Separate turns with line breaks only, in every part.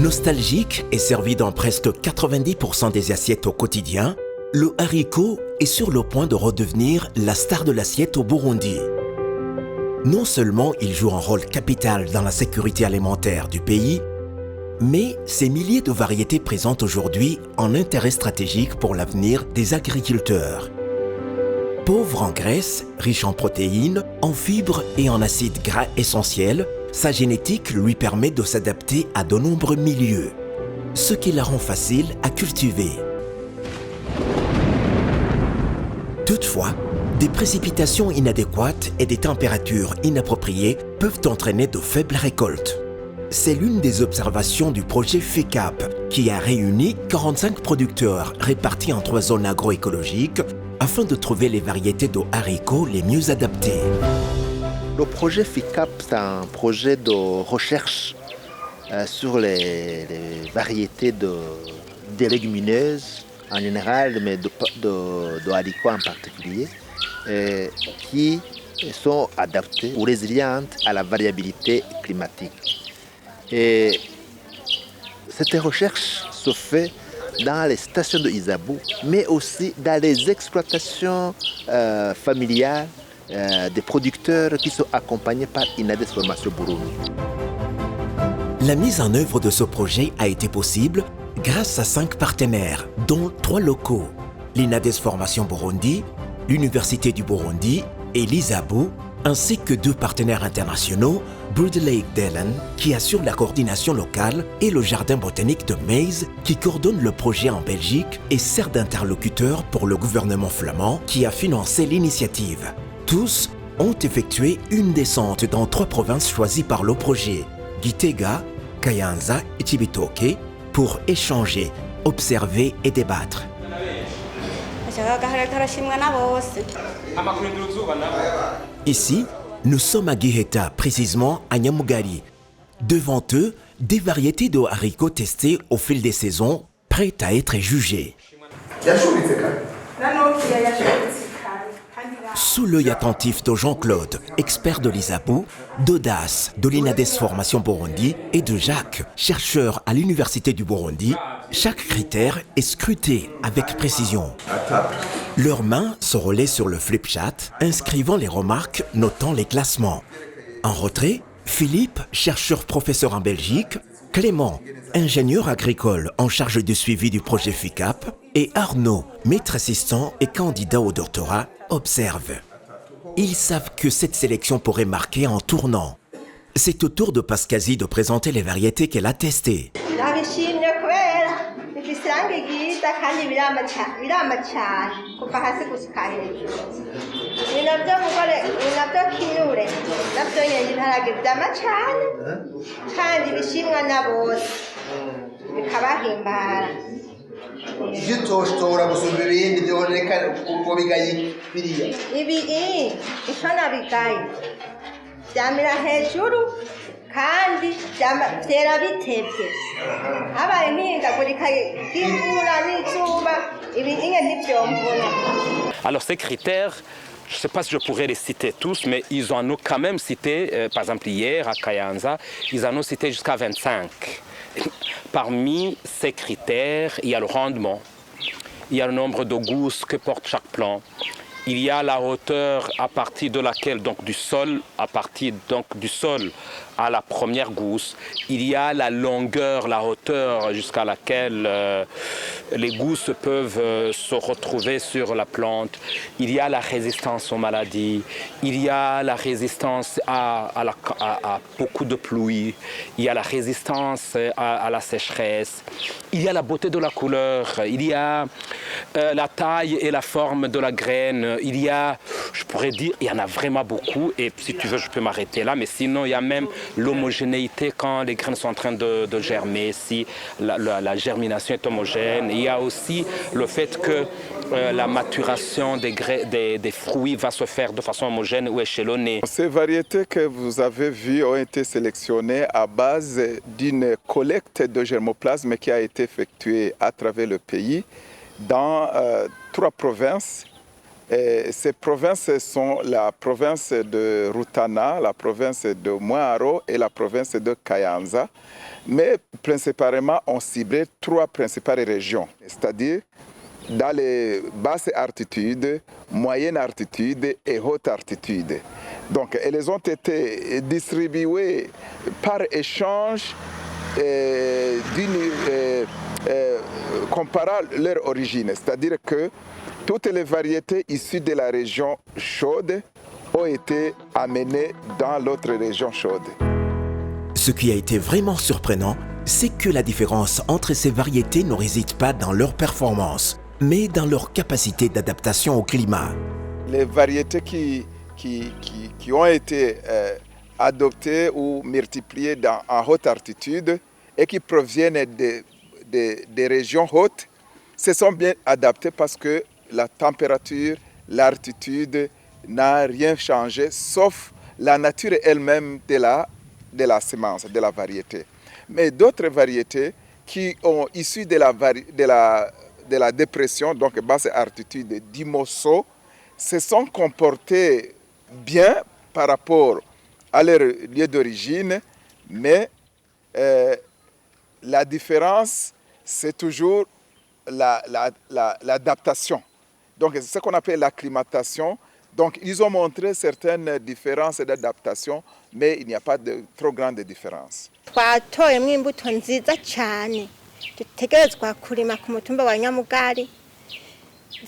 Nostalgique et servi dans presque 90% des assiettes au quotidien, le haricot est sur le point de redevenir la star de l'assiette au Burundi. Non seulement il joue un rôle capital dans la sécurité alimentaire du pays, mais ces milliers de variétés présentent aujourd'hui un intérêt stratégique pour l'avenir des agriculteurs. Pauvre en graisse, riche en protéines, en fibres et en acides gras essentiels, sa génétique lui permet de s'adapter à de nombreux milieux, ce qui la rend facile à cultiver. Toutefois, des précipitations inadéquates et des températures inappropriées peuvent entraîner de faibles récoltes. C'est l'une des observations du projet FECAP, qui a réuni 45 producteurs répartis en 3 zones agroécologiques afin de trouver les variétés de haricots les mieux adaptées.
Le projet FECAP, c'est un projet de recherche sur les variétés de légumineuses en général, mais de haricots en particulier, qui sont adaptées ou résilientes à la variabilité climatique. Et cette recherche se fait dans les stations de Isabou, mais aussi dans les exploitations familiales des producteurs qui sont accompagnés par Inades Formation Burundi.
La mise en œuvre de ce projet a été possible grâce à 5 partenaires, dont 3 locaux, l'Inades Formation Burundi, l'Université du Burundi et l'Isabou, ainsi que 2 partenaires internationaux, Bird Lake Delen, qui assure la coordination locale, et le Jardin botanique de Maize, qui coordonne le projet en Belgique et sert d'interlocuteur pour le gouvernement flamand, qui a financé l'initiative. Tous ont effectué une descente dans 3 provinces choisies par le projet, Gitega, Kayanza et Cibitoke, pour échanger, observer et débattre. Ici, nous sommes à Giheta, précisément à Nyamugari. Devant eux, des variétés de haricots testés au fil des saisons, prêtes à être jugées. Sous l'œil attentif de Jean-Claude, expert de l'Isabou, d'Audace, de l'Inades Formation Burundi et de Jacques, chercheur à l'Université du Burundi, chaque critère est scruté avec précision. Leurs mains se relaient sur le flipchart, inscrivant les remarques, notant les classements. En retrait, Philippe, chercheur-professeur en Belgique, Clément, ingénieur agricole en charge du suivi du projet FECAP, et Arnaud, maître assistant et candidat au doctorat, observent. Ils savent que cette sélection pourrait marquer un tournant. C'est au tour de Pascasie de présenter les variétés qu'elle a testées.
Alors ces critères, je ne sais pas si je pourrais les citer tous, mais ils en ont quand même cité, par exemple hier à Kayanza, ils en ont cité jusqu'à 25. Parmi ces critères, il y a le rendement, il y a le nombre de gousses que porte chaque plant, il y a la hauteur à partir de laquelle, donc du sol à la première gousse, il y a la longueur, la hauteur jusqu'à laquelle les gousses peuvent se retrouver sur la plante, il y a la résistance aux maladies, il y a la résistance à beaucoup de pluie, il y a la résistance à la sécheresse, il y a la beauté de la couleur, il y a la taille et la forme de la graine, il y a, je pourrais dire, il y en a vraiment beaucoup, et si tu veux je peux m'arrêter là, mais sinon il y a même l'homogénéité quand les graines sont en train de germer, si la germination est homogène. Il y a aussi le fait que la maturation des fruits va se faire de façon homogène ou échelonnée.
Ces variétés que vous avez vues ont été sélectionnées à base d'une collecte de germoplasme qui a été effectuée à travers le pays dans 3 provinces Ces provinces sont la province de Rutana, la province de Mwaro et la province de Kayanza. Mais principalement, on ciblait 3 principales régions, c'est-à-dire dans les basses altitudes, moyennes altitudes et hautes altitudes. Donc, elles ont été distribuées par échange comparant leur origine, c'est-à-dire que toutes les variétés issues de la région chaude ont été amenées dans l'autre région chaude.
Ce qui a été vraiment surprenant, c'est que la différence entre ces variétés ne réside pas dans leur performance, mais dans leur capacité d'adaptation au climat.
Les variétés qui ont été adoptées ou multipliées en haute altitude et qui proviennent des régions hautes se sont bien adaptées parce que la température, l'altitude n'a rien changé, sauf la nature elle-même de la semence, de la variété. Mais d'autres variétés qui ont issu de la dépression, donc basse altitude d'Imoso, se sont comportées bien par rapport à leur lieu d'origine, mais la différence, c'est toujours l'adaptation. Donc, c'est ce qu'on appelle l'acclimatation. Donc, ils ont montré certaines différences d'adaptation, mais il n'y a pas de trop grande différence.
Twatoyemo imbuto nziza cyane dutegerezwa kurima ku mutumba wa Nyamugari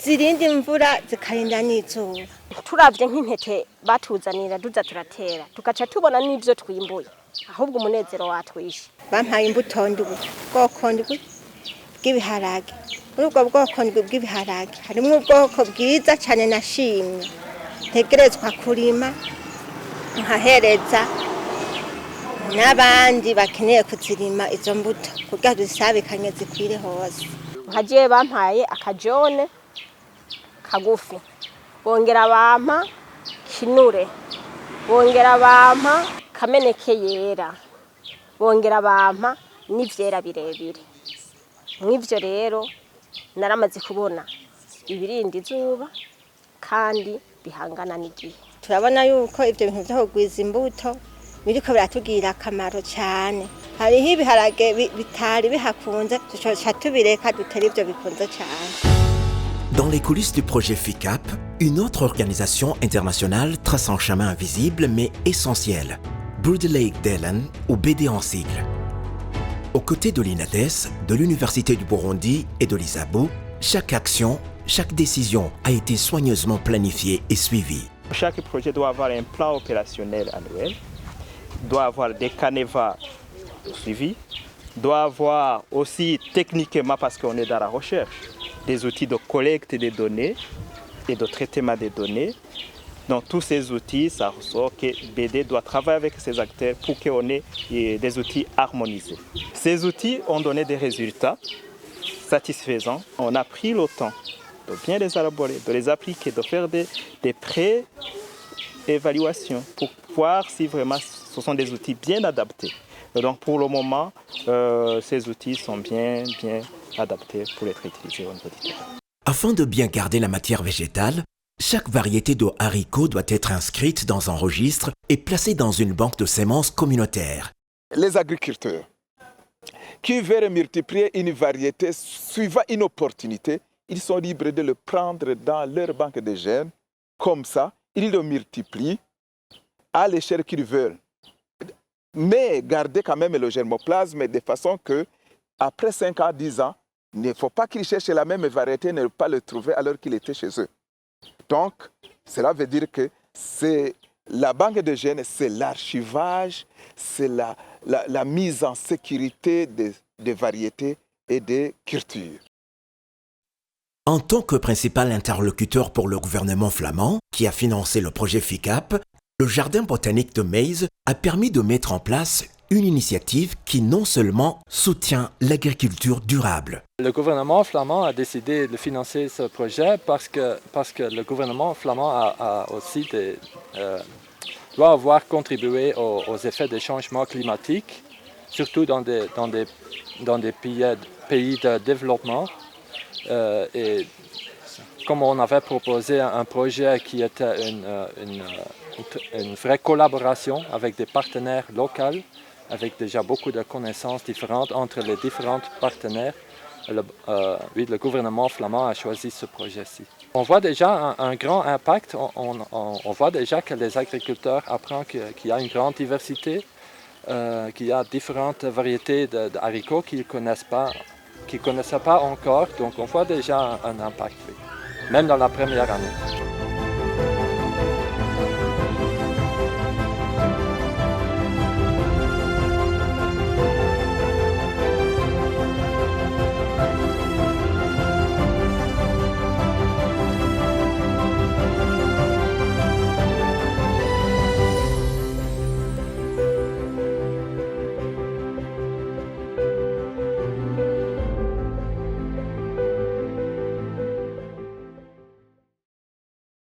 zirinda imvura zikarinda n'izuba.
Turavye nk'intete batuzanira duza turatera tugaca tubona n'ivyo twimbuye, ahubwo umunezero watwishe.
Bampaye imbuto ndwi bwoko ndwi bw'ibiharage. Muri ubwo bwoko ndwi bw'ibiharage harimo ubwoko bwiza cyane nashimye ntegerezwa kurima nkahereza n'abandi bakeneye kuzirima izo mbuto kugira dusabikanye zikwire hose.
Nkaje bampaye akajone kagufi, bongera bampa kinure, bongera bampa kameneke yera, bongera bampa n'ivyera birebire. Mw'ivyo rero naramaze kubona ibirinda izuba kandi bihangana n'igihe.
Turabona yuko ivyo bintu vyo kugwiza imbuto biriko biratubwira akamaro cyane. Hariho ibiharage bitari bihakunze tuca tubireka dutera ivyo bikunze cyane.
Dans les coulisses du projet FICAP, une autre organisation internationale trace un chemin invisible mais essentiel, Brood Lake Delen ou BD en sigle. Aux côtés de l'INADES, de l'Université du Burundi et de l'ISABO, chaque action, chaque décision a été soigneusement planifiée et suivie.
Chaque projet doit avoir un plan opérationnel annuel, doit avoir des canevas suivis, doit avoir aussi techniquement, parce qu'on est dans la recherche, des outils de collecte des données et de traitement des données. Donc tous ces outils, ça ressort que BD doit travailler avec ces acteurs pour qu'on ait des outils harmonisés. Ces outils ont donné des résultats satisfaisants. On a pris le temps de bien les élaborer, de les appliquer, de faire des pré-évaluations pour voir si vraiment ce sont des outils bien adaptés. Et donc pour le moment, ces outils sont bien adaptés pour être utilisés au niveau du terrain.
Afin de bien garder la matière végétale, chaque variété de haricots doit être inscrite dans un registre et placée dans une banque de semences communautaire.
Les agriculteurs qui veulent multiplier une variété suivant une opportunité, ils sont libres de le prendre dans leur banque de gènes. Comme ça, ils le multiplient à l'échelle qu'ils veulent. Mais garder quand même le germoplasme de façon que, après 5 ans, 10 ans, il ne faut pas qu'ils cherchent la même variété et ne pas le trouver alors qu'il était chez eux. Donc, cela veut dire que c'est la banque de gènes, c'est l'archivage, c'est la mise en sécurité des variétés et des cultures.
En tant que principal interlocuteur pour le gouvernement flamand, qui a financé le projet FICAP, le jardin botanique de Meyze a permis de mettre en place une initiative qui non seulement soutient l'agriculture durable.
Le gouvernement flamand a décidé de financer ce projet parce que le gouvernement flamand a aussi doit avoir contribué aux effets des changements climatiques, surtout dans des pays de développement. Et comme on avait proposé un projet qui était une vraie collaboration avec des partenaires locaux, avec déjà beaucoup de connaissances différentes entre les différents partenaires, le gouvernement flamand a choisi ce projet-ci. On voit déjà un grand impact, on voit déjà que les agriculteurs apprennent qu'il y a une grande diversité, qu'il y a différentes variétés d'haricots qu'ils ne connaissaient pas encore, donc on voit déjà un impact, oui, même dans la première année.